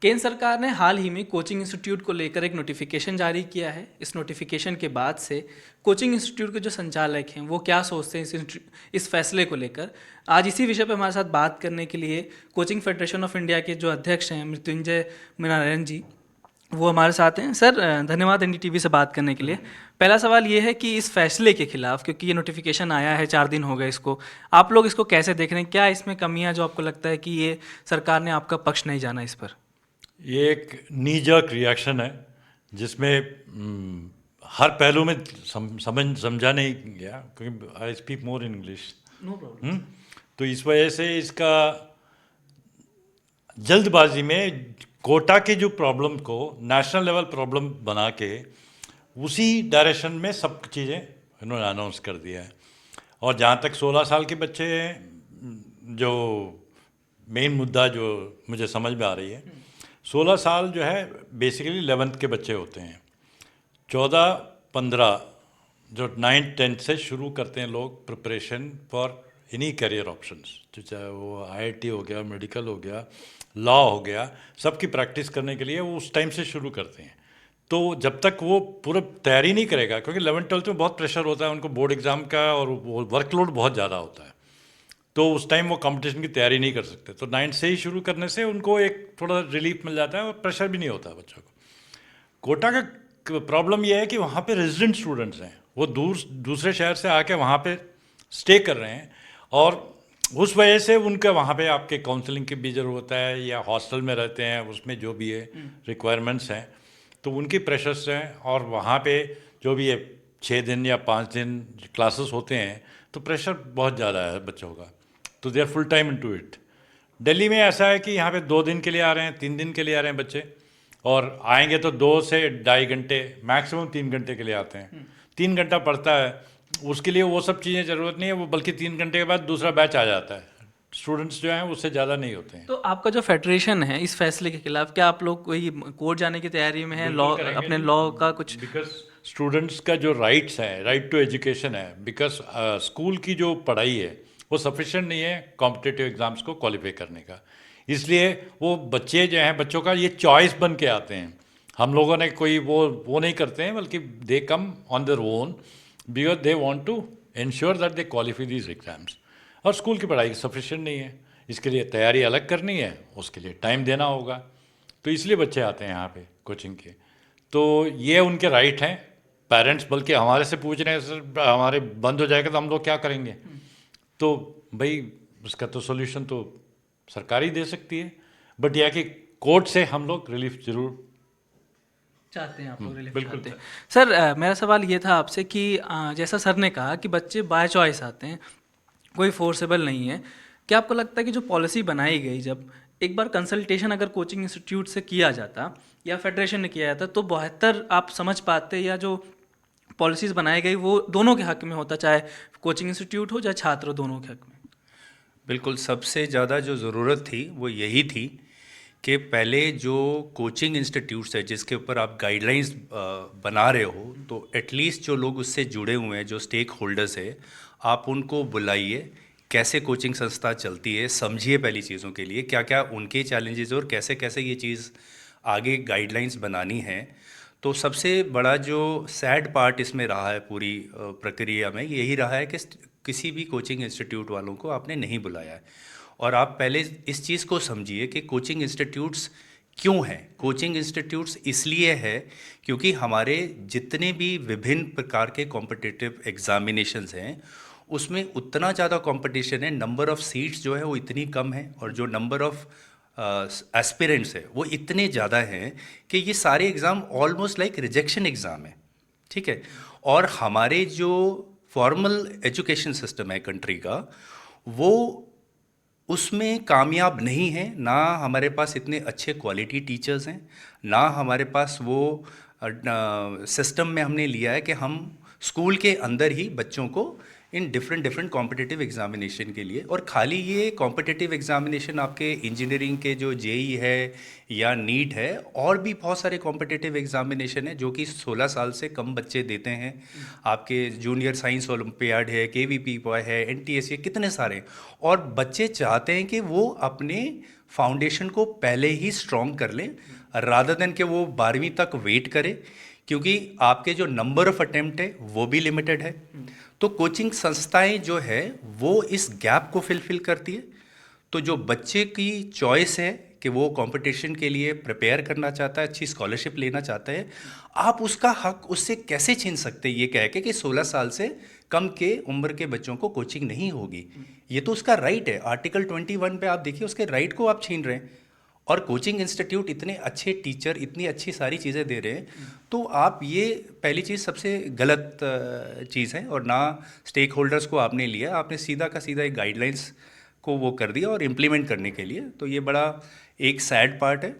केंद्र सरकार ने हाल ही में कोचिंग इंस्टीट्यूट को लेकर एक नोटिफिकेशन जारी किया है। इस नोटिफिकेशन के बाद से कोचिंग इंस्टीट्यूट के जो संचालक हैं वो क्या सोचते हैं इस फैसले को लेकर। आज इसी विषय पर हमारे साथ बात करने के लिए कोचिंग फेडरेशन ऑफ इंडिया के जो अध्यक्ष हैं मृत्युंजय मीनारायण जी, वो हमारे साथ हैं। सर धन्यवाद एनडीटीवी से बात करने के लिए। पहला सवाल ये है कि इस फैसले के खिलाफ, क्योंकि ये नोटिफिकेशन आया है 4 दिन हो गए इसको, आप लोग इसको कैसे देख रहे हैं? क्या इसमें कमियां जो आपको लगता है कि ये सरकार ने आपका पक्ष नहीं जाना इस पर? ये एक नी जर्क रिएक्शन है जिसमें हर पहलू में समझा नहीं गया, क्योंकि I speak more in English. No problem. तो इस वजह से इसका जल्दबाजी में कोटा के जो प्रॉब्लम को नेशनल लेवल प्रॉब्लम बना के उसी डायरेक्शन में सब चीज़ें इन्होंने अनाउंस कर दिया है। और जहाँ तक 16 साल के बच्चे हैं, जो मेन मुद्दा जो मुझे समझ में आ रही है, 16 साल जो है बेसिकली 11th के बच्चे होते हैं। 14-15 जो 9th-10th से शुरू करते हैं लोग preparation for any career options, तो चाहे वो आईआईटी हो गया, मेडिकल हो गया, लॉ हो गया, सबकी प्रैक्टिस करने के लिए वो उस टाइम से शुरू करते हैं। तो जब तक वो पूरा तैयारी नहीं करेगा, क्योंकि 11th-12th में बहुत प्रेशर होता है उनको बोर्ड एग्ज़ाम का, और वो वर्कलोड बहुत ज़्यादा होता है, तो उस टाइम वो कंपटीशन की तैयारी नहीं कर सकते। तो 9th से ही शुरू करने से उनको एक थोड़ा रिलीफ मिल जाता है और प्रेशर भी नहीं होता है बच्चों को। कोटा का प्रॉब्लम ये है कि वहाँ पे रेजिडेंट स्टूडेंट्स हैं, वो दूसरे शहर से आके वहाँ पे स्टे कर रहे हैं, और उस वजह से उनका वहाँ पे आपके काउंसलिंग की भी ज़रूरत है, या हॉस्टल में रहते हैं उसमें जो भी है रिक्वायरमेंट्स हैं, तो उनकी प्रेशर्स हैं। और वहाँ पे जो भी है 6 दिन या 5 दिन क्लासेस होते हैं, तो प्रेशर बहुत ज़्यादा है बच्चों का, तो they are full time into it. Delhi में ऐसा है कि यहाँ पे 2 दिन के लिए आ रहे हैं, 3 दिन के लिए आ रहे हैं बच्चे, और आएंगे तो 2 से 2.5 घंटे, मैक्सिमम 3 घंटे के लिए आते हैं। 3 घंटा पड़ता है, उसके लिए वो सब चीज़ें ज़रूरत नहीं है, वो बल्कि 3 घंटे के बाद दूसरा बैच आ जाता है। स्टूडेंट्स जो हैं उससे ज़्यादा नहीं होते हैं। तो आपका जो फेडरेशन है इस फैसले के खिलाफ, क्या आप लोग कोई कोर्ट जाने की तैयारी में है? लॉ, अपने लॉ का कुछ? बिकॉज स्टूडेंट्स का जो राइट्स है, राइट टू एजुकेशन है, बिकॉज स्कूल की जो पढ़ाई है वो सफिशेंट नहीं है कॉम्पिटिटिव एग्ज़ाम्स को क्वालिफाई करने का। इसलिए वो बच्चे जो हैं, बच्चों का ये चॉइस बन के आते हैं। हम लोगों ने कोई वो नहीं करते हैं, बल्कि they come on their own because they want to ensure that they qualify these exams. और स्कूल की पढ़ाई सफिशेंट नहीं है, इसके लिए तैयारी अलग करनी है, उसके लिए टाइम देना होगा, तो इसलिए बच्चे आते हैं यहाँ पे कोचिंग के। तो ये उनके राइट हैं। पेरेंट्स बल्कि हमारे से पूछ रहे हैं, सर हमारे बंद हो जाएगा तो हम लोग क्या करेंगे? तो भाई उसका तो सोल्यूशन तो सरकार ही दे सकती है, बट यह कि कोर्ट से हम लोग रिलीफ जरूर चाहते हैं, आप लोग रिलीफ बिल्कुल चाहते हैं। सर मेरा सवाल ये था आपसे कि जैसा सर ने कहा कि बच्चे बाय चॉइस आते हैं, कोई फोर्सेबल नहीं है। क्या आपको लगता है कि जो पॉलिसी बनाई गई, जब एक बार कंसल्टेशन अगर कोचिंग इंस्टीट्यूट से किया जाता या फेडरेशन ने किया जाता, तो बेहतर आप समझ पाते, या जो पॉलिसीज़ बनाई गई वो दोनों के हक में होता, चाहे कोचिंग इंस्टीट्यूट हो चाहे छात्र हो, दोनों के हक में? बिल्कुल, सबसे ज़्यादा जो ज़रूरत थी वो यही थी कि पहले जो कोचिंग इंस्टीट्यूट्स है जिसके ऊपर आप गाइडलाइंस बना रहे हो, तो एटलीस्ट जो लोग उससे जुड़े हुए हैं, जो स्टेक होल्डर्स है, आप उनको बुलाइए, कैसे कोचिंग संस्था चलती है, समझिए पहली चीज़ों के लिए क्या क्या उनके चैलेंजेस और कैसे कैसे ये चीज़ आगे गाइडलाइंस बनानी है। तो सबसे बड़ा जो सैड पार्ट इसमें रहा है पूरी प्रक्रिया में, यही रहा है कि किसी भी कोचिंग इंस्टीट्यूट वालों को आपने नहीं बुलाया है। और आप पहले इस चीज़ को समझिए कि कोचिंग इंस्टीट्यूट्स क्यों हैं। कोचिंग इंस्टीट्यूट्स इसलिए है क्योंकि हमारे जितने भी विभिन्न प्रकार के कॉम्पिटिटिव एग्जामिनेशंस हैं उसमें उतना ज़्यादा कंपटीशन है, नंबर ऑफ़ सीट्स जो है वो इतनी कम है, और जो नंबर ऑफ़ एस्पिरेंट्स है वो इतने ज़्यादा हैं कि ये सारे exam almost like rejection exam है। ठीक है। और हमारे जो फॉर्मल एजुकेशन सिस्टम है कंट्री का, वो उसमें कामयाब नहीं है। ना हमारे पास इतने अच्छे क्वालिटी टीचर्स हैं, ना हमारे पास वो सिस्टम में हमने लिया है कि हम स्कूल के अंदर ही बच्चों को in different different competitive examination के लिए, और खाली ये कॉम्पिटिटिव एग्जामिनेशन आपके इंजीनियरिंग के जो जेई है या नीट है, और भी बहुत सारे कॉम्पिटिटिव एग्जामिनेशन है जो कि 16 साल से कम बच्चे देते हैं। आपके जूनियर साइंस ओलंपियाड है, केवीपी है, एनटीएस है, कितने सारे। और बच्चे चाहते हैं कि वो अपने फाउंडेशन को पहले ही स्ट्रॉन्ग कर लें, रादर देन कि वो 12वीं तक वेट करें, क्योंकि आपके जो नंबर ऑफ अटेम्प्ट है वो भी लिमिटेड है। तो कोचिंग संस्थाएं जो है वो इस गैप को फिलफिल करती है। तो जो बच्चे की चॉइस है कि वो कंपटीशन के लिए प्रिपेयर करना चाहता है, अच्छी स्कॉलरशिप लेना चाहता है, आप उसका हक उससे कैसे छीन सकते हैं ये कह के कि 16 साल से कम के उम्र के बच्चों को कोचिंग नहीं होगी। ये तो उसका राइट है। आर्टिकल 21 पे आप देखिए, उसके राइट को आप छीन रहे हैं। और कोचिंग इंस्टीट्यूट इतने अच्छे टीचर, इतनी अच्छी सारी चीज़ें दे रहे हैं, तो आप ये पहली चीज़ सबसे गलत चीज़ है। और ना स्टेक होल्डर्स को आपने लिया, आपने सीधा का सीधा एक गाइडलाइंस को वो कर दिया और इम्प्लीमेंट करने के लिए। तो ये बड़ा एक सैड पार्ट है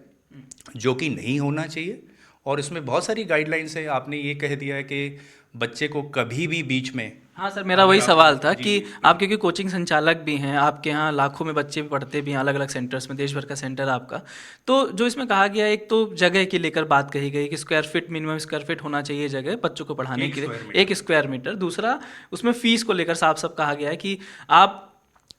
जो कि नहीं होना चाहिए। और इसमें बहुत सारी गाइडलाइंस है। आपने ये कह दिया है कि बच्चे को कभी भी बीच में, हाँ सर, मेरा वही सवाल था जी, कि जी, आप क्योंकि कोचिंग संचालक भी हैं, आपके यहाँ लाखों में बच्चे भी पढ़ते भी हैं अलग अलग सेंटर्स में, देश भर का सेंटर आपका। तो जो इसमें कहा गया है, एक तो जगह की लेकर बात कही गई कि square feet, minimum square feet होना चाहिए जगह बच्चों को पढ़ाने के लिए, 1 स्क्वायर मीटर। दूसरा, उसमें फीस को लेकर साफ साफ कहा गया है कि आप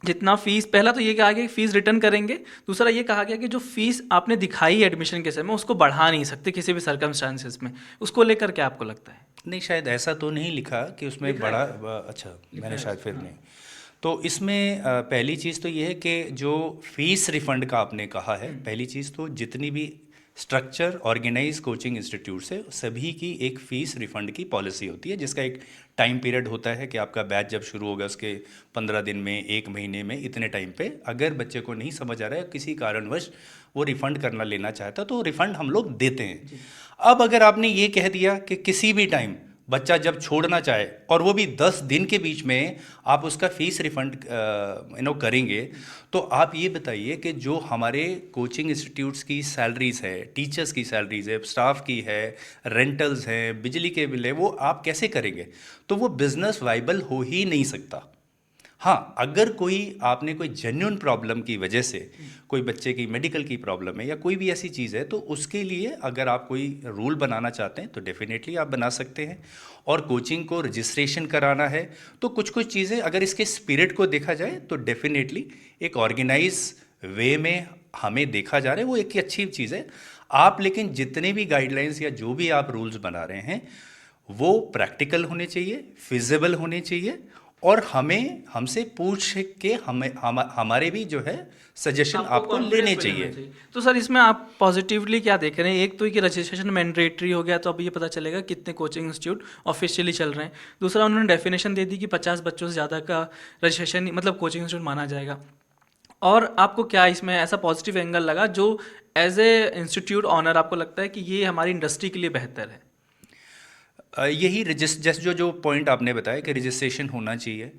जितना फीस, पहला तो ये कहा गया कि फीस रिटर्न करेंगे। दूसरा ये कहा गया कि जो फीस आपने दिखाई एडमिशन के समय, उसको बढ़ा नहीं सकते किसी भी सर्कमस्टांसेस में। उसको लेकर क्या आपको लगता है? नहीं, शायद ऐसा तो नहीं लिखा कि उसमें बड़ा, अच्छा मैंने शायद फिर नहीं। तो इसमें पहली चीज़ तो ये है कि जो फीस रिफंड का आपने कहा है, पहली चीज़ तो जितनी भी स्ट्रक्चर ऑर्गेनाइज कोचिंग इंस्टीट्यूट से सभी की एक फ़ीस रिफंड की पॉलिसी होती है, जिसका एक टाइम पीरियड होता है कि आपका बैच जब शुरू होगा उसके 15 दिन में, 1 महीने में, इतने टाइम पे अगर बच्चे को नहीं समझ आ रहा है, किसी कारणवश वो रिफ़ंड करना लेना चाहता, तो रिफ़ंड हम लोग देते हैं। अब अगर आपने ये कह दिया कि किसी भी टाइम बच्चा जब छोड़ना चाहे और वो भी 10 दिन के बीच में आप उसका फ़ीस रिफ़ंड करेंगे, तो आप ये बताइए कि जो हमारे कोचिंग इंस्टीट्यूट्स की सैलरीज़ है, टीचर्स की सैलरीज़ है, स्टाफ की है, रेंटल्स हैं, बिजली के बिल है, वो आप कैसे करेंगे? तो वो बिज़नेस वाइबल हो ही नहीं सकता। हाँ, अगर कोई आपने कोई जेन्युइन प्रॉब्लम की वजह से, कोई बच्चे की मेडिकल की प्रॉब्लम है या कोई भी ऐसी चीज़ है, तो उसके लिए अगर आप कोई रूल बनाना चाहते हैं तो डेफिनेटली आप बना सकते हैं। और कोचिंग को रजिस्ट्रेशन कराना है तो कुछ कुछ चीज़ें अगर इसके स्पिरिट को देखा जाए तो डेफिनेटली एक ऑर्गेनाइज वे में हमें देखा जा रहा है, वो एक अच्छी चीज़ है। आप लेकिन जितने भी गाइडलाइंस या जो भी आप रूल्स बना रहे हैं वो प्रैक्टिकल होने चाहिए, फिजिबल होने चाहिए, और हमें हमसे पूछ के हमारे भी जो है सजेशन आपको लेने चाहिए। तो सर, इसमें आप पॉजिटिवली क्या देख रहे हैं? एक तो कि रजिस्ट्रेशन मैंडेटरी हो गया, तो अब ये पता चलेगा कितने कोचिंग इंस्टीट्यूट ऑफिशियली चल रहे हैं। दूसरा, उन्होंने डेफिनेशन दे दी कि 50 बच्चों से ज़्यादा का रजिस्ट्रेशन मतलब कोचिंग इंस्टीट्यूट माना जाएगा। और आपको क्या इसमें ऐसा पॉजिटिव एंगल लगा जो एज ए इंस्टीट्यूट ऑनर आपको लगता है कि ये हमारी इंडस्ट्री के लिए बेहतर है? यही जैसे जो पॉइंट आपने बताया कि रजिस्ट्रेशन होना चाहिए,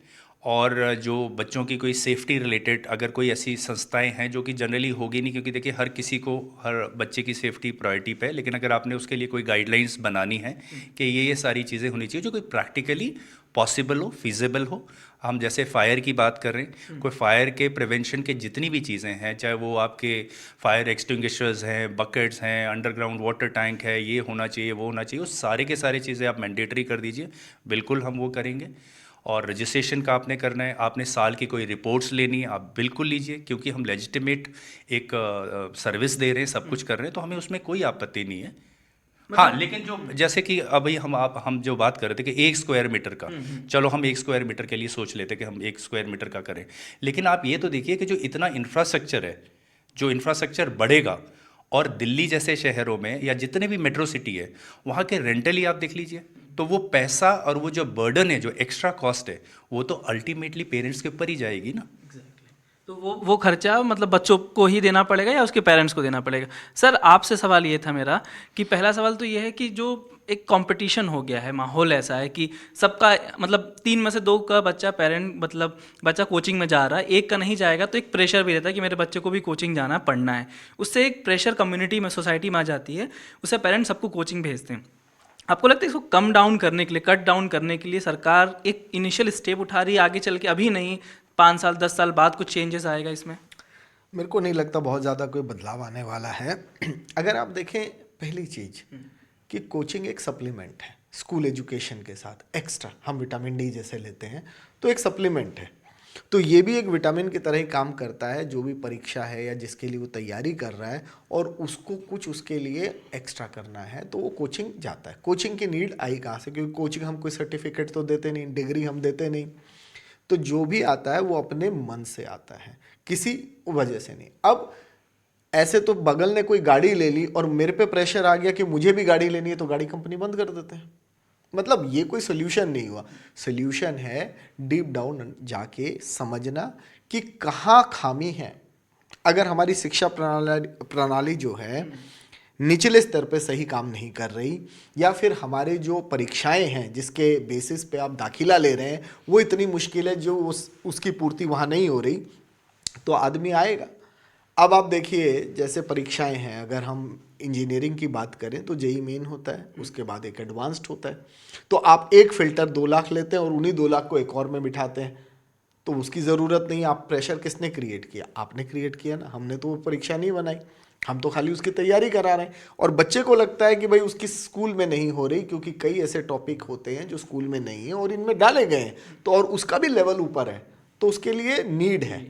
और जो बच्चों की कोई सेफ्टी रिलेटेड अगर कोई ऐसी संस्थाएं हैं जो कि जनरली होगी नहीं, क्योंकि देखिए हर किसी को हर बच्चे की सेफ्टी प्रायोरिटी पे है, लेकिन अगर आपने उसके लिए कोई गाइडलाइंस बनानी है कि ये सारी चीज़ें होनी चाहिए जो कोई प्रैक्टिकली पॉसिबल हो, फिजिबल हो। हम जैसे फायर की बात कर रहे हैं, कोई फायर के प्रिवेंशन के जितनी भी चीज़ें हैं, चाहे वो आपके फायर एक्सटिंग्विशर्स हैं, बकेट्स हैं, अंडरग्राउंड वाटर टैंक है, ये होना चाहिए, वो होना चाहिए, वो सारे के सारे चीज़ें आप मैंडेटरी कर दीजिए, बिल्कुल हम वो करेंगे। और रजिस्ट्रेशन का आपने करना है, आपने साल की कोई रिपोर्ट्स लेनी है, आप बिल्कुल लीजिए, क्योंकि हम लेजिटिमेट एक सर्विस दे रहे हैं, सब कुछ कर रहे हैं, तो हमें उसमें कोई आपत्ति नहीं है। हाँ, लेकिन जो जैसे कि अभी हम जो बात कर रहे थे कि 1 स्क्वायर मीटर का, चलो हम 1 स्क्वायर मीटर के लिए सोच लेते कि हम 1 स्क्वायर मीटर का करें, लेकिन आप ये तो देखिए कि जो इतना इंफ्रास्ट्रक्चर है, जो इंफ्रास्ट्रक्चर बढ़ेगा, और दिल्ली जैसे शहरों में या जितने भी मेट्रो सिटी है, वहाँ के रेंटल ही आप देख लीजिए, तो वो पैसा और वो जो बर्डन है, जो एक्स्ट्रा कॉस्ट है, वो तो अल्टीमेटली पेरेंट्स के ऊपर ही जाएगी ना। तो वो खर्चा मतलब बच्चों को ही देना पड़ेगा या उसके पेरेंट्स को देना पड़ेगा? सर, आपसे सवाल ये था मेरा कि पहला सवाल तो ये है कि जो एक कंपटीशन हो गया है, माहौल ऐसा है कि सबका मतलब 3 में से 2 का बच्चा मतलब बच्चा कोचिंग में जा रहा है, एक का नहीं जाएगा, तो एक प्रेशर भी रहता है कि मेरे बच्चे को भी कोचिंग जाना है, पढ़ना है। उससे एक प्रेशर कम्युनिटी में, सोसाइटी में आ जाती है, उससे पेरेंट्स सबको कोचिंग भेजते हैं। आपको लगता है इसको कम डाउन करने के लिए, कट डाउन करने के लिए सरकार एक इनिशियल स्टेप उठा रही है आगे चल के? अभी नहीं, 5 साल 10 साल बाद कुछ चेंजेस आएगा इसमें? मेरे को नहीं लगता बहुत ज़्यादा कोई बदलाव आने वाला है। अगर आप देखें, पहली चीज़ कि कोचिंग एक सप्लीमेंट है स्कूल एजुकेशन के साथ, एक्स्ट्रा हम विटामिन डी जैसे लेते हैं, तो एक सप्लीमेंट है। तो ये भी एक विटामिन की तरह ही काम करता है, जो भी परीक्षा है या जिसके लिए वो तैयारी कर रहा है और उसको कुछ उसके लिए एक्स्ट्रा करना है तो वो कोचिंग जाता है। कोचिंग की नीड आई कहाँ से? क्योंकि कोचिंग हम कोई सर्टिफिकेट तो देते नहीं, डिग्री हम देते नहीं, तो जो भी आता है वो अपने मन से आता है, किसी वजह से नहीं। अब ऐसे तो बगल ने कोई गाड़ी ले ली और मेरे पे प्रेशर आ गया कि मुझे भी गाड़ी लेनी है, तो गाड़ी कंपनी बंद कर देते हैं। मतलब ये कोई सोल्यूशन नहीं हुआ। सोल्यूशन है डीप डाउन जाके समझना कि कहाँ खामी है। अगर हमारी शिक्षा प्रणाली जो है निचले स्तर पे सही काम नहीं कर रही, या फिर हमारे जो परीक्षाएं हैं जिसके बेसिस पे आप दाखिला ले रहे हैं वो इतनी मुश्किल है जो उसकी पूर्ति वहाँ नहीं हो रही, तो आदमी आएगा। अब आप देखिए जैसे परीक्षाएं हैं, अगर हम इंजीनियरिंग की बात करें तो जेई मेन होता है, उसके बाद एक एडवांस्ड होता है। तो आप एक फ़िल्टर 2 लाख लेते हैं और उन्हीं 2 लाख को एक और में बिठाते हैं, तो उसकी ज़रूरत नहीं। आप प्रेशर किसने क्रिएट किया? आपने क्रिएट किया ना, हमने तो वो परीक्षा नहीं बनाई, हम तो खाली उसकी तैयारी करा रहे हैं। और बच्चे को लगता है कि भाई उसकी स्कूल में नहीं हो रही, क्योंकि कई ऐसे टॉपिक होते हैं जो स्कूल में नहीं है और इनमें डाले गए हैं, तो और उसका भी लेवल ऊपर है, तो उसके लिए नीड है।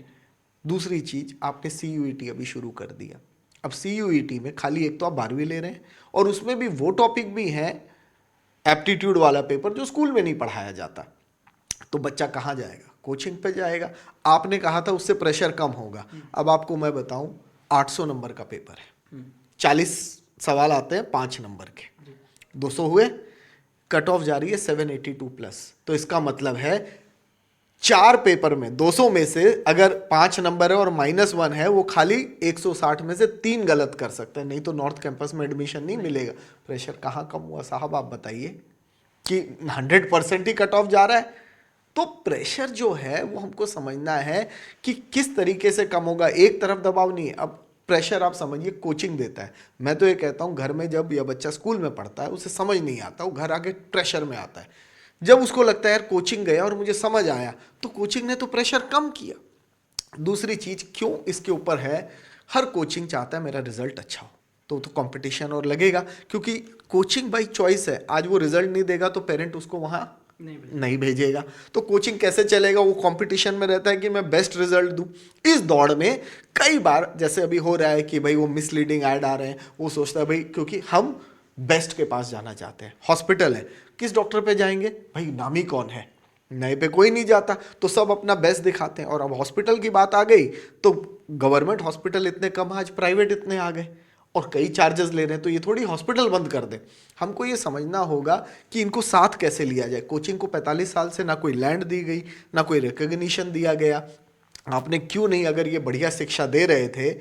दूसरी चीज़, आपने CUET अभी शुरू कर दिया। अब CUET में खाली एक तो आप 12वीं ले रहे हैं और उसमें भी वो टॉपिक भी हैं एप्टीट्यूड वाला पेपर जो स्कूल में नहीं पढ़ाया जाता, तो बच्चा कहाँ जाएगा? कोचिंग पे जाएगा। आपने कहा था उससे प्रेशर कम होगा। अब आपको मैं बताऊं, 800 नंबर का पेपर है, 40 सवाल आते हैं 5 नंबर के, 200 हुए, कट ऑफ जा रही है 782 प्लस। तो इसका मतलब है 4 पेपर में 200 में से अगर 5 नंबर है और -1 है, वो खाली 160 में से 3 गलत कर सकते हैं, नहीं तो नॉर्थ कैंपस में एडमिशन नहीं मिलेगा। प्रेशर कहाँ कम हुआ साहब? आप बताइए कि 100% ही कट ऑफ जा रहा है। तो प्रेशर जो है वो हमको समझना है कि किस तरीके से कम होगा। एक तरफ दबाव नहीं है। अब प्रेशर आप समझिए कोचिंग देता है। मैं तो ये कहता हूँ, घर में जब यह बच्चा स्कूल में पढ़ता है उसे समझ नहीं आता, वो घर आके प्रेशर में आता है। जब उसको लगता है यार कोचिंग गया और मुझे समझ आया, तो कोचिंग ने तो प्रेशर कम किया। दूसरी चीज़ क्यों इसके ऊपर है, हर कोचिंग चाहता है मेरा रिजल्ट अच्छा हो, तो कंपटीशन और लगेगा, क्योंकि कोचिंग बाई चॉइस है। आज वो रिजल्ट नहीं देगा तो पेरेंट उसको वहाँ नहीं भेजेगा, तो कोचिंग कैसे चलेगा? वो कंपटीशन में रहता है कि मैं बेस्ट रिजल्ट दूं। इस दौड़ में कई बार जैसे अभी हो रहा है कि भाई वो मिसलीडिंग ऐड आ रहे हैं, वो सोचता है भाई क्योंकि हम बेस्ट के पास जाना चाहते हैं, हॉस्पिटल है, किस डॉक्टर पे जाएंगे भाई? नामी कौन है? नए पे कोई नहीं जाता, तो सब अपना बेस्ट दिखाते हैं। और अब हॉस्पिटल की बात आ गई तो गवर्नमेंट हॉस्पिटल इतने कम, आज प्राइवेट इतने आ गए और कई चार्जेस ले रहे हैं, तो ये थोड़ी हॉस्पिटल बंद कर दें। हमको ये समझना होगा कि इनको साथ कैसे लिया जाए। कोचिंग को 45 साल से ना कोई लैंड दी गई, ना कोई रिकग्निशन दिया गया। आपने क्यों नहीं, अगर ये बढ़िया शिक्षा दे रहे थे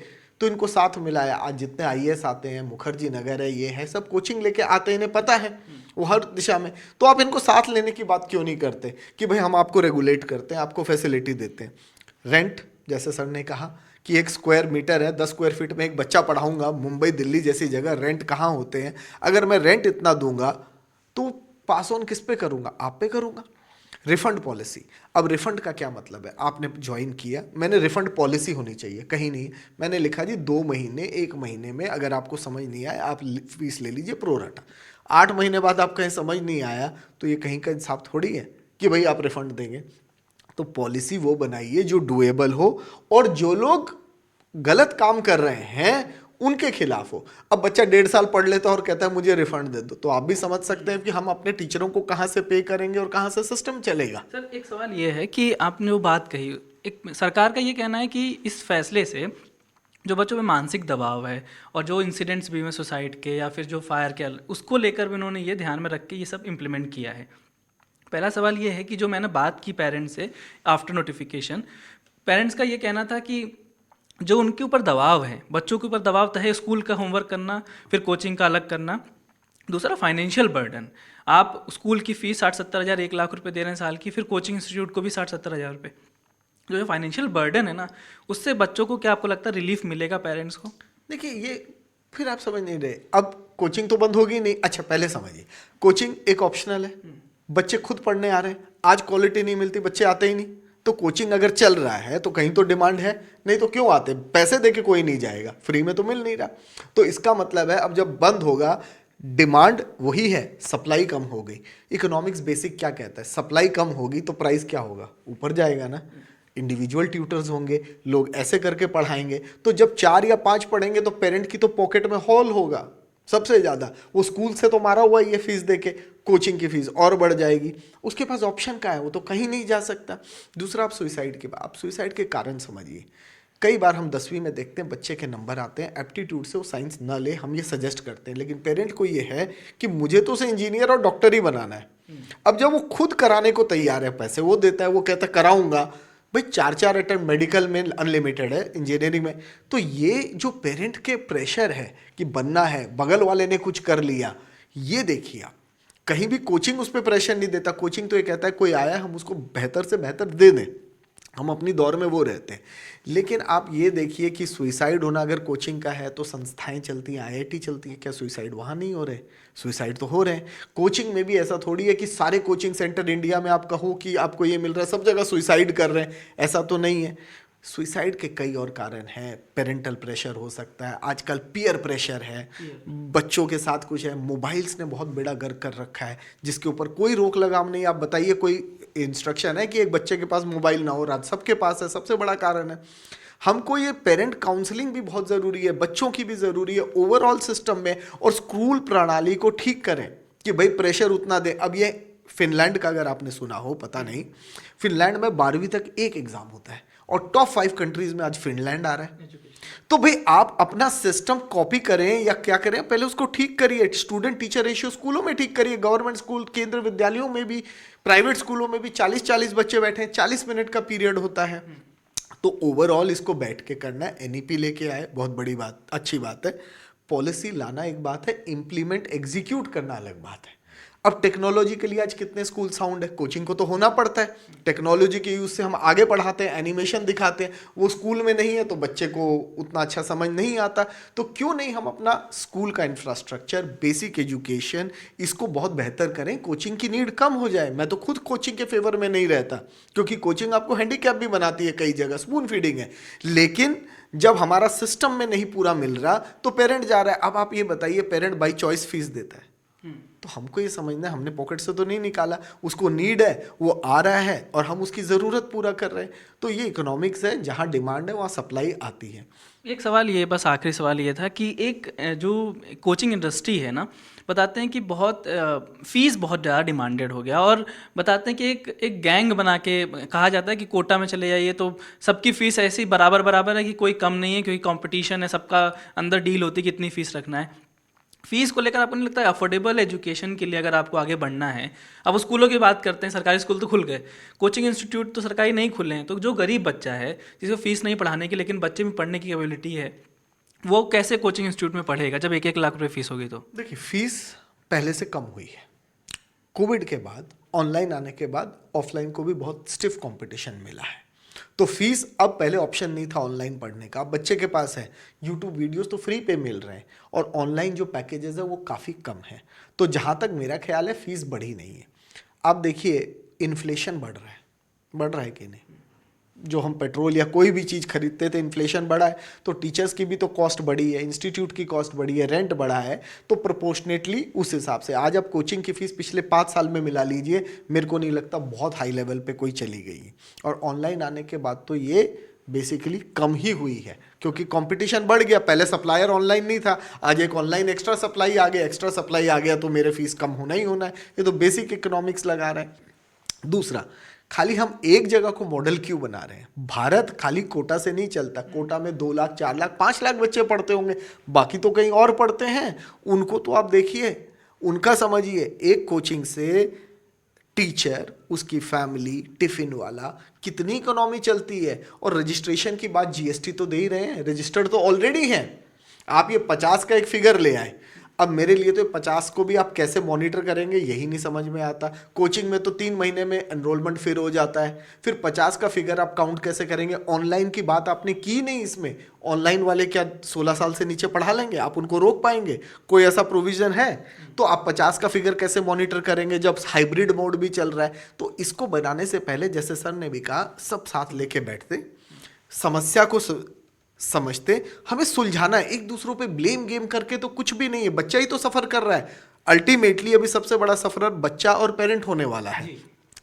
तो इनको साथ मिलाया। आज जितने IAS आते हैं, मुखर्जी नगर है, ये है, सब कोचिंग लेके आते हैं, इन्हें पता है वो हर दिशा में, तो आप इनको साथ लेने की बात क्यों नहीं करते कि भाई हम आपको रेगुलेट करते हैं, आपको फैसिलिटी देते हैं। रेंट, जैसे सर ने कहा कि 1 स्क्वायर मीटर है, 10 स्क्वायर फीट में एक बच्चा पढ़ाऊंगा, मुंबई दिल्ली जैसी जगह रेंट कहाँ होते हैं? अगर मैं रेंट इतना दूंगा तो पास ऑन किस पे करूंगा? आप पे करूंगा। रिफंड पॉलिसी, अब रिफंड का क्या मतलब है? आपने ज्वाइन किया, मैंने रिफंड पॉलिसी होनी चाहिए, कहीं नहीं मैंने लिखा जी 2 महीने 1 महीने में अगर आपको समझ नहीं आया आप फीस ले लीजिए प्रोराटा। 8 महीने बाद आप कहीं समझ नहीं आया तो ये कहीं का इंसाफ थोड़ी है कि भाई आप रिफंड देंगे। तो पॉलिसी वो बनाइए जो डुएबल हो और जो लोग गलत काम कर रहे हैं उनके खिलाफ हो। अब बच्चा 1.5 साल पढ़ लेता है और कहता है मुझे रिफंड दे दो, तो आप भी समझ सकते हैं कि हम अपने टीचरों को कहाँ से पे करेंगे और कहाँ से सिस्टम चलेगा। सर एक सवाल ये है कि आपने वो बात कही, एक सरकार का ये कहना है कि इस फैसले से जो बच्चों में मानसिक दबाव है और जो इंसिडेंट्स भी हुए सुसाइड के या फिर जो फायर के, उसको लेकर भी उन्होंने ये ध्यान में रख के ये सब इम्प्लीमेंट किया है। पहला सवाल ये है कि जो मैंने बात की पेरेंट्स से आफ्टर नोटिफिकेशन, पेरेंट्स का ये कहना था कि जो उनके ऊपर दबाव है, बच्चों के ऊपर दबाव तो है, स्कूल का होमवर्क करना, फिर कोचिंग का अलग करना, दूसरा फाइनेंशियल बर्डन। आप स्कूल की फ़ीस 60-70 हज़ार 1 लाख रुपए दे रहे हैं साल की, फिर कोचिंग इंस्टीट्यूट को भी 60-70 हज़ार रुपये। जो फाइनेंशियल बर्डन है ना, उससे बच्चों को क्या आपको लगता है रिलीफ मिलेगा पेरेंट्स को? देखिए ये फिर आप समझ नहीं रहे। अब कोचिंग तो बंद होगी नहीं। अच्छा पहले समझिए, कोचिंग एक ऑप्शनल है, बच्चे खुद पढ़ने आ रहे हैं। आज क्वालिटी नहीं मिलती, बच्चे आते ही नहीं। तो कोचिंग अगर चल रहा है तो कहीं तो डिमांड है, नहीं तो क्यों आते? पैसे दे के कोई नहीं जाएगा, फ्री में तो मिल नहीं रहा। तो इसका मतलब है अब जब बंद होगा, डिमांड वही है, सप्लाई कम हो गई। इकोनॉमिक्स बेसिक क्या कहता है? सप्लाई कम होगी तो प्राइस क्या होगा? ऊपर जाएगा ना। इंडिविजुअल ट्यूटर्स होंगे, लोग ऐसे करके पढ़ाएंगे। तो जब 4 या 5 पढ़ेंगे तो पेरेंट की तो पॉकेट में हॉल होगा सबसे ज़्यादा। वो स्कूल से तो मारा हुआ ये फीस देके, कोचिंग की फीस और बढ़ जाएगी। उसके पास ऑप्शन क्या है, वो तो कहीं नहीं जा सकता। दूसरा, आप सुइसाइड के कारण समझिए। कई बार हम 10वीं में देखते हैं बच्चे के नंबर आते हैं, एप्टीट्यूड से वो साइंस ना ले, हम ये सजेस्ट करते हैं, लेकिन पेरेंट को ये है कि मुझे तो उसे इंजीनियर और डॉक्टर ही बनाना है। अब जब वो खुद कराने को तैयार है, पैसे वो देता है, वो कहता है कराऊंगा, भाई 4 अटेम्प्ट मेडिकल में अनलिमिटेड है, इंजीनियरिंग में। तो ये जो पेरेंट के प्रेशर है कि बनना है, बगल वाले ने कुछ कर लिया, ये देखिए आप। कहीं भी कोचिंग उस पर प्रेशर नहीं देता। कोचिंग तो ये कहता है कोई आया, हम उसको बेहतर से बेहतर दे दें, हम अपनी दौर में वो रहते हैं। लेकिन आप ये देखिए कि सुइसाइड होना अगर कोचिंग का है तो संस्थाएं चलती हैं, IIT चलती है, क्या सुइसाइड वहाँ नहीं हो रहे? सुइसाइड तो हो रहे हैं। कोचिंग में भी ऐसा थोड़ी है कि सारे कोचिंग सेंटर इंडिया में आप कहो कि आपको ये मिल रहा है, सब जगह सुइसाइड कर रहे हैं, ऐसा तो नहीं है। सुइसाइड के कई और कारण हैं। पेरेंटल प्रेशर हो सकता है, आजकल पीयर प्रेशर है, बच्चों के साथ कुछ है। मोबाइल्स ने बहुत बेड़ा गर्क कर रखा है, जिसके ऊपर कोई रोक लगाम नहीं। आप बताइए कोई इंस्ट्रक्शन है कि एक बच्चे के पास मोबाइल ना हो? रात सबके पास है, सबसे बड़ा कारण है। हमको ये पेरेंट काउंसलिंग भी बहुत ज़रूरी है, बच्चों की भी ज़रूरी है ओवरऑल सिस्टम में, और स्कूल प्रणाली को ठीक करें कि भाई प्रेशर उतना दे। अब ये फिनलैंड का अगर आपने सुना हो, पता नहीं, फिनलैंड में 12वीं तक एक एग्ज़ाम होता है और टॉप 5 कंट्रीज में आज फिनलैंड आ रहा है। तो भाई आप अपना सिस्टम कॉपी करें या क्या करें, पहले उसको ठीक करिए। स्टूडेंट टीचर रेशियो स्कूलों में ठीक करिए, गवर्नमेंट स्कूल, केंद्रीय विद्यालयों में भी, प्राइवेट स्कूलों में भी 40-40 बच्चे बैठे हैं, 40 मिनट का पीरियड होता है। तो ओवरऑल इसको बैठ के करना है। NEP लेके आए, बहुत बड़ी बात, अच्छी बात है। पॉलिसी लाना एक बात है, इम्प्लीमेंट एग्जीक्यूट करना अलग बात है। अब टेक्नोलॉजी के लिए आज कितने स्कूल साउंड है, कोचिंग को तो होना पड़ता है। टेक्नोलॉजी के यूज से हम आगे पढ़ाते हैं, एनिमेशन दिखाते हैं, वो स्कूल में नहीं है तो बच्चे को उतना अच्छा समझ नहीं आता। तो क्यों नहीं हम अपना स्कूल का इंफ्रास्ट्रक्चर, बेसिक एजुकेशन, इसको बहुत बेहतर करें, कोचिंग की नीड कम हो जाए। मैं तो खुद कोचिंग के फेवर में नहीं रहता, क्योंकि कोचिंग आपको हैंडीकैप भी बनाती है, कई जगह स्पून फीडिंग है। लेकिन जब हमारा सिस्टम में नहीं पूरा मिल रहा तो पेरेंट जा रहा है। अब आप ये बताइए, पेरेंट बाई चॉइस फीस देता है, तो हमको ये समझना है हमने पॉकेट से तो नहीं निकाला, उसको नीड है, वो आ रहा है और हम उसकी ज़रूरत पूरा कर रहे हैं। तो ये इकोनॉमिक्स है, जहाँ डिमांड है वहाँ सप्लाई आती है। एक सवाल ये, बस आखिरी सवाल ये था कि एक जो कोचिंग इंडस्ट्री है ना, बताते हैं कि बहुत फ़ीस बहुत ज़्यादा डिमांडेड हो गया, और बताते हैं कि एक गैंग बना के कहा जाता है कि कोटा में चले जाइए तो सबकी फ़ीस ऐसी बराबर बराबर है कि कोई कम नहीं है, क्योंकि कंपटीशन है, सबका अंदर डील होती है कितनी फ़ीस रखना है। फीस को लेकर आपको नहीं लगता है अफोर्डेबल एजुकेशन के लिए अगर आपको आगे बढ़ना है? अब स्कूलों की बात करते हैं, सरकारी स्कूल तो खुल गए, कोचिंग इंस्टीट्यूट तो सरकारी नहीं खुले हैं, तो जो गरीब बच्चा है जिसको फीस नहीं पढ़ाने की, लेकिन बच्चे में पढ़ने की कैपेबिलिटी है, वो कैसे कोचिंग इंस्टीट्यूट में पढ़ेगा जब 1-1 लाख रुपये फीस होगी? तो देखिए, फीस पहले से कम हुई है। कोविड के बाद, ऑनलाइन आने के बाद ऑफलाइन को भी बहुत स्टिफ कंपटीशन मिला है, तो फीस अब पहले ऑप्शन नहीं था ऑनलाइन पढ़ने का, अब बच्चे के पास है। यूट्यूब वीडियोस तो फ्री पे मिल रहे हैं, और ऑनलाइन जो पैकेजेस है वो काफ़ी कम है। तो जहाँ तक मेरा ख्याल है फीस बढ़ी नहीं है। आप देखिए, इन्फ्लेशन बढ़ रहा है कि नहीं? जो हम पेट्रोल या कोई भी चीज़ खरीदते थे, इन्फ्लेशन बढ़ा है, तो टीचर्स की भी तो कॉस्ट बढ़ी है, इंस्टीट्यूट की कॉस्ट बढ़ी है, रेंट बढ़ा है, तो प्रोपोर्शनेटली उस हिसाब से आज आप कोचिंग की फीस पिछले 5 साल में मिला लीजिए, मेरे को नहीं लगता बहुत हाई लेवल पे कोई चली गई है। और ऑनलाइन आने के बाद तो ये बेसिकली कम ही हुई है, क्योंकि कंपटीशन बढ़ गया। पहले सप्लायर ऑनलाइन नहीं था, आज एक ऑनलाइन एक्स्ट्रा सप्लाई आ गया, तो मेरे फीस कम होना ही होना है। ये तो बेसिक इकोनॉमिक्स लगा रहे हैं। दूसरा, खाली हम एक जगह को मॉडल क्यों बना रहे हैं? भारत खाली कोटा से नहीं चलता। कोटा में 2 लाख, 4 लाख, 5 लाख बच्चे पढ़ते होंगे, बाकी तो कहीं और पढ़ते हैं। उनको तो आप देखिए, उनका समझिए, एक कोचिंग से टीचर, उसकी फैमिली, टिफिन वाला, कितनी इकोनॉमी चलती है। और रजिस्ट्रेशन की बात, GST तो दे ही रहे हैं, रजिस्टर्ड तो ऑलरेडी हैं। आप ये 50 का एक फिगर ले आए, अब मेरे लिए तो 50 को भी आप कैसे मॉनिटर करेंगे यही नहीं समझ में आता। कोचिंग में तो 3 महीने में एनरोलमेंट फिर हो जाता है, फिर 50 का फिगर आप काउंट कैसे करेंगे? ऑनलाइन की बात आपने की नहीं इसमें। ऑनलाइन वाले क्या 16 साल से नीचे पढ़ा लेंगे? आप उनको रोक पाएंगे? कोई ऐसा प्रोविज़न है? तो आप 50 का फिगर कैसे मॉनिटर करेंगे जब हाइब्रिड मोड भी चल रहा है? तो इसको बनाने से पहले, जैसे सर ने भी कहा, सब साथ लेके बैठते, समस्या को समझते, हमें सुलझाना है। एक दूसरों पे ब्लेम गेम करके तो कुछ भी नहीं है, बच्चा ही तो सफ़र कर रहा है। अल्टीमेटली अभी सबसे बड़ा सफरर बच्चा और पेरेंट होने वाला है।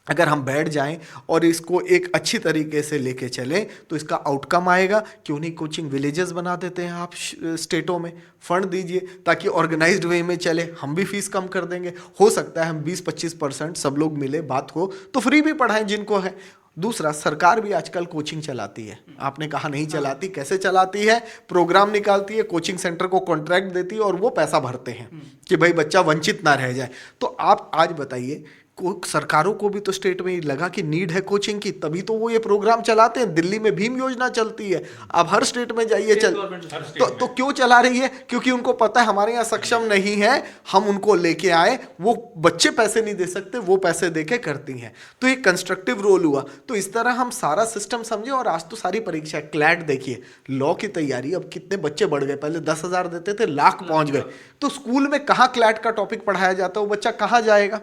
अगर हम बैठ जाएं और इसको एक अच्छी तरीके से लेके चलें तो इसका आउटकम आएगा। क्यों नहीं कोचिंग विलेजेस बना देते हैं आप स्टेटों में, फंड दीजिए ताकि ऑर्गेनाइज्ड वे में चले, हम भी फीस कम कर देंगे। हो सकता है हम 20-25% सब लोग मिले बात को तो फ्री भी पढ़ाएं जिनको है। दूसरा, सरकार भी आजकल कोचिंग चलाती है, आपने कहा नहीं चलाती, कैसे चलाती है? प्रोग्राम निकालती है, कोचिंग सेंटर को कॉन्ट्रैक्ट देती है और वो पैसा भरते हैं कि भाई बच्चा वंचित ना रह जाए। तो आप आज बताइए, सरकारों को भी तो स्टेट में लगा कि नीड है कोचिंग की, तभी तो वो ये प्रोग्राम चलाते हैं। दिल्ली में भीम योजना चलती है, आप हर स्टेट में जाइए तो क्यों चला रही है? क्योंकि उनको पता है हमारे यहाँ सक्षम नहीं है, हम उनको लेके आए, वो बच्चे पैसे नहीं दे सकते, वो पैसे देके करती हैं। तो ये कंस्ट्रक्टिव रोल हुआ। तो इस तरह हम सारा सिस्टम समझे। और आज तो सारी परीक्षा, क्लैट देखिए, लॉ की तैयारी, अब कितने बच्चे बढ़ गए, पहले 10,000 देते थे, लाख पहुंच गए। तो स्कूल में कहाँ क्लैट का टॉपिक पढ़ाया जाता है, वो बच्चा कहाँ जाएगा?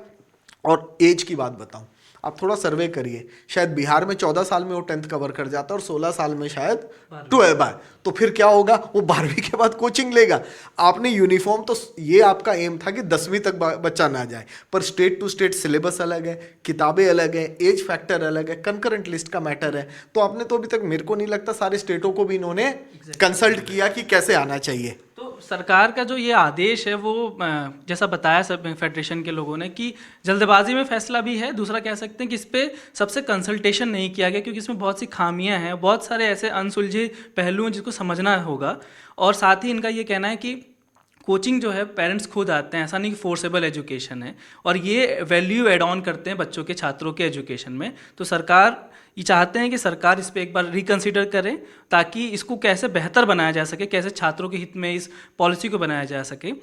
और एज की बात बताऊं, आप थोड़ा सर्वे करिए, शायद बिहार में 14 साल में वो 10th कवर कर जाता है और 16 साल में शायद 12। तो फिर क्या होगा? वो 12वीं के बाद कोचिंग लेगा। आपने यूनिफॉर्म, तो ये आपका एम था कि 10वीं तक बच्चा ना जाए, पर स्टेट टू स्टेट सिलेबस अलग है, किताबें अलग है, एज फैक्टर अलग है, कंकरेंट लिस्ट का मैटर है। तो आपने तो अभी तक, मेरे को नहीं लगता सारे स्टेटों को भी इन्होंने कंसल्ट किया कि कैसे आना चाहिए। तो सरकार का जो ये आदेश है वो जैसा बताया सब फेडरेशन के लोगों ने कि जल्दबाजी में फैसला भी है। दूसरा कह सकते हैं कि इस पर सबसे कंसल्टेशन नहीं किया गया, क्योंकि इसमें बहुत सी खामियां हैं, बहुत सारे ऐसे अनसुलझे पहलू हैं जिसको समझना होगा। और साथ ही इनका ये कहना है कि कोचिंग जो है पेरेंट्स खुद आते हैं, ऐसा नहीं कि फोर्सेबल एजुकेशन है, और ये वैल्यू एड ऑन करते हैं बच्चों के, छात्रों के एजुकेशन में। तो सरकार ये चाहते हैं कि सरकार इस पर एक बार रिकंसिडर करे ताकि इसको कैसे बेहतर बनाया जा सके, कैसे छात्रों के हित में इस पॉलिसी को बनाया जा सके।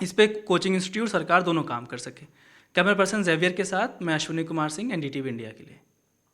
इस पर कोचिंग इंस्टीट्यूट, सरकार दोनों काम कर सके। कैमरा पर्सन जेवियर के साथ मैं अश्विनी कुमार सिंह, NDTV इंडिया के लिए।